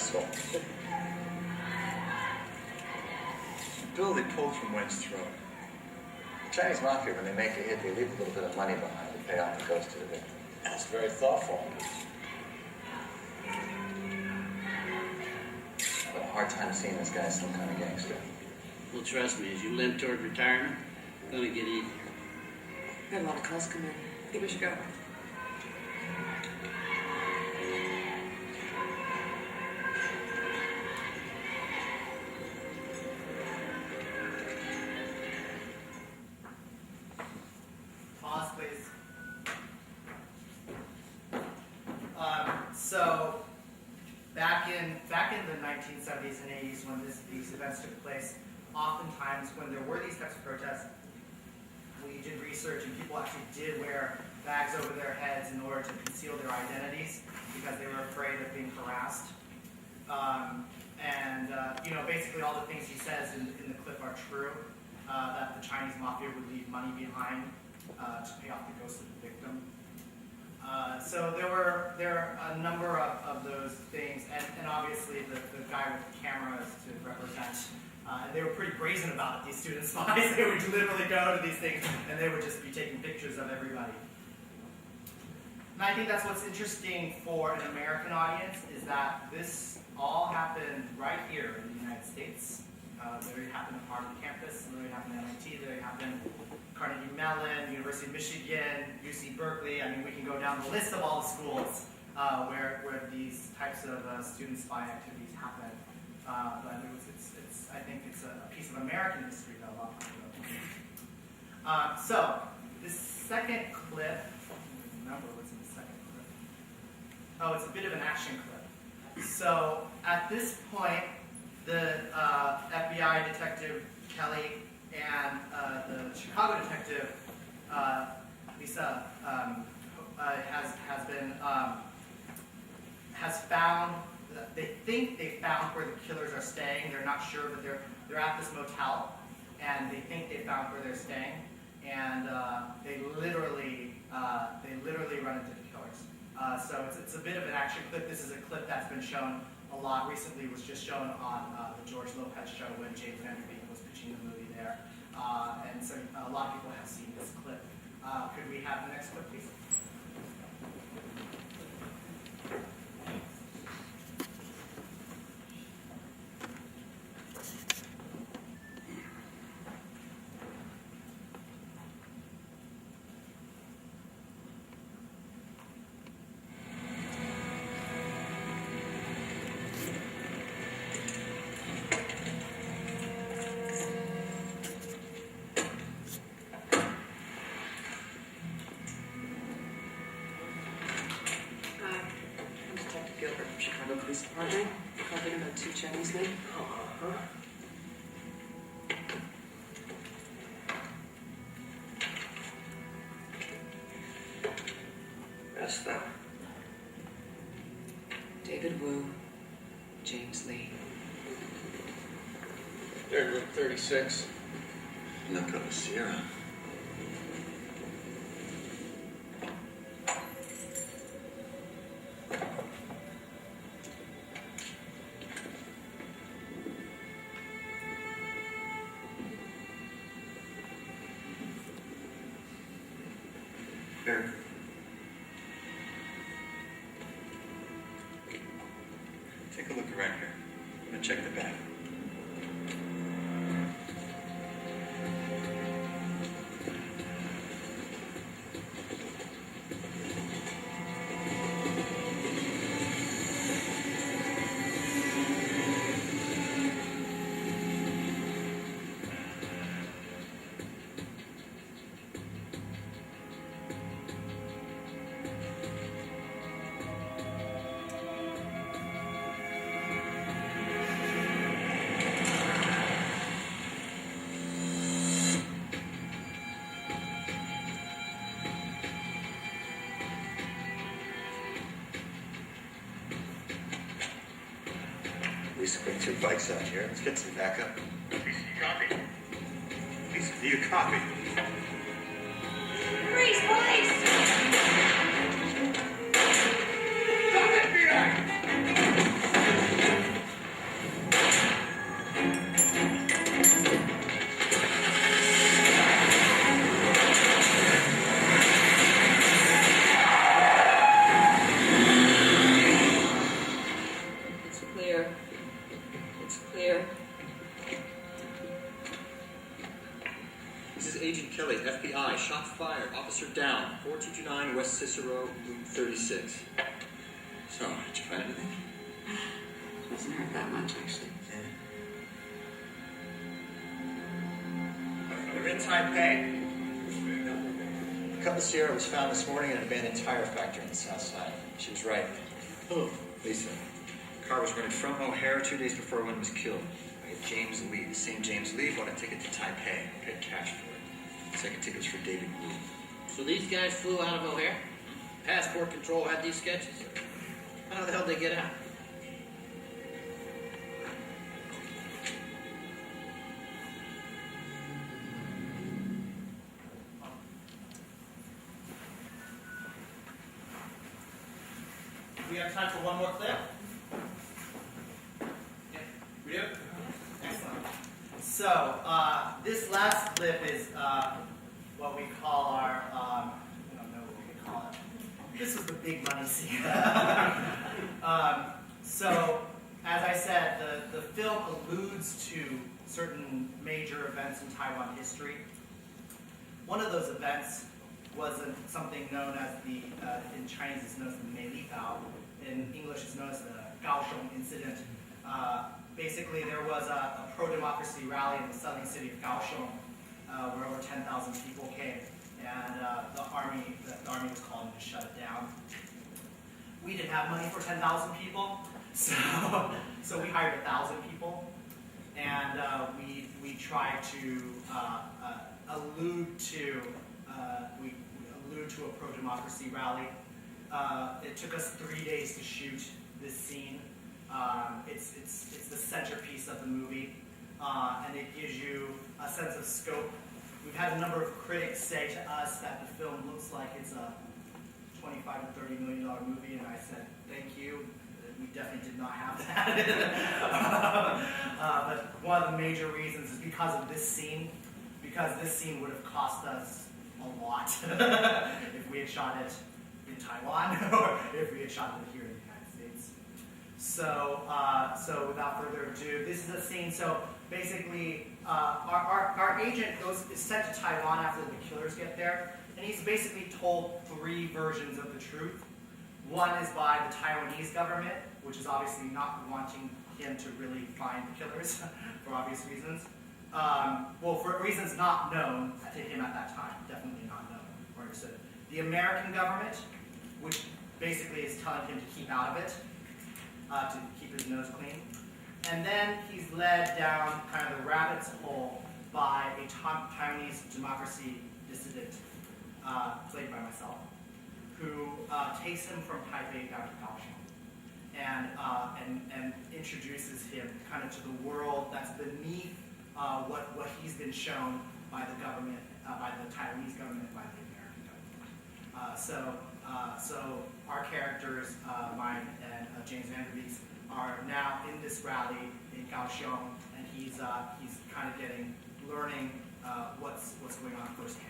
asshole. Bill, they pulled from Wen's throat. The Chinese mafia, when they make a hit, they leave a little bit of money behind to pay off the ghost of the victim. That's very thoughtful. I have a hard time seeing this guy as some kind of gangster. Well, trust me, as you limp toward retirement, it's gonna get easier. We had a lot of calls come in. I think we should go. Pause, please. So, back in the 1970s and 80s, when these events took place, oftentimes when there were these types of protests, we did research and people actually did wear bags over their heads in order to conceal their identities because they were afraid of being harassed. Basically all the things he says in the clip are true, that the Chinese mafia would leave money behind to pay off the ghost of the victim. So there are a number of those things, and obviously the guy with the cameras to represent. And they were pretty brazen about it, these student spies. They would literally go to these things, and they would just be taking pictures of everybody. And I think that's what's interesting for an American audience, is that this all happened right here in the United States. Literally happened at Harvard campus, literally happened at MIT, literally happened at Carnegie Mellon, University of Michigan, UC Berkeley. I mean, we can go down the list of all the schools where these types of student spy activities happen. But I think it's a piece of American history that a lot of people don't know. So, this second clip, I don't remember what's in the second clip. Oh, it's a bit of an action clip. So, at this point, the FBI detective Kelly and the Chicago detective Lisa has found. They think they found where the killers are staying. They're not sure, but they're at this motel, and they think they found where they're staying. And they literally run into the killers. So it's a bit of an action clip. This is a clip that's been shown a lot recently. It was just shown on the George Lopez show when James Van Der Beek was pitching the movie there. And so a lot of people have seen this clip. Could we have the next clip, please? Chicago Police Department. Called in about 2 Chinese men. That's them. David Wu, James Lee. They're in room 36. Knock on the Sierra. Here. Take a look around here. I'm gonna check the bag. Lisa, bring 2 bikes out here. Let's get some backup. Lisa, you copy? Lisa, do you copy? Freeze, police! Stop FBI! 229 West Cicero, Route 36. So, did you find anything? Doesn't hurt that much, actually. They're in Taipei. A couple Sierra was found this morning in an abandoned tire factory on the south side. She was right. Oh, Lisa. The car was running from O'Hare 2 days before Wynn was killed. By James Lee. The same James Lee bought a ticket to Taipei. Paid cash for it. The second ticket was for David Wu. so these guys flew out of O'Hare? Passport control had these sketches? How the hell did they get out? We have time for one more clip? Yeah, we do? Excellent. So, this last clip is what we call our, I don't know what we could call it. This was the big money scene. So, as I said, the film alludes to certain major events in Taiwan history. One of those events was something known as in Chinese it's known as the Meili Gao. In English it's known as the Kaohsiung incident. Basically there was a pro-democracy rally in the southern city of Kaohsiung where over 10,000 people came, and the army was called in to shut it down. We didn't have money for 10,000 people, so we hired 1,000 people, and we tried to allude to a pro-democracy rally. It took us 3 days to shoot this scene. It's the centerpiece of the movie, and it gives you a sense of scope. We've had a number of critics say to us that the film looks like it's a $25 to $30 million movie, and I said, thank you. We definitely did not have that. But one of the major reasons is because of this scene, because this scene would have cost us a lot if we had shot it in Taiwan or if we had shot it here in the United States. So, so without further ado, this is a scene. So basically, our agent is sent to Taiwan after the killers get there, and he's basically told 3 versions of the truth. One is by the Taiwanese government, which is obviously not wanting him to really find the killers for obvious reasons. Well, for reasons not known to him at that time, definitely not known or understood. The American government, which basically is telling him to keep out of it, to keep his nose clean. And then he's led down kind of the rabbit's hole by a Taiwanese democracy dissident, played by myself, who takes him from Taipei down to Kaohsiung, and introduces him kind of to the world that's beneath what he's been shown by the government, by the Taiwanese government, and by the American government. So our characters, mine and James Vanderbeek's, are now in this rally in Kaohsiung, and he's kind of learning what's going on firsthand.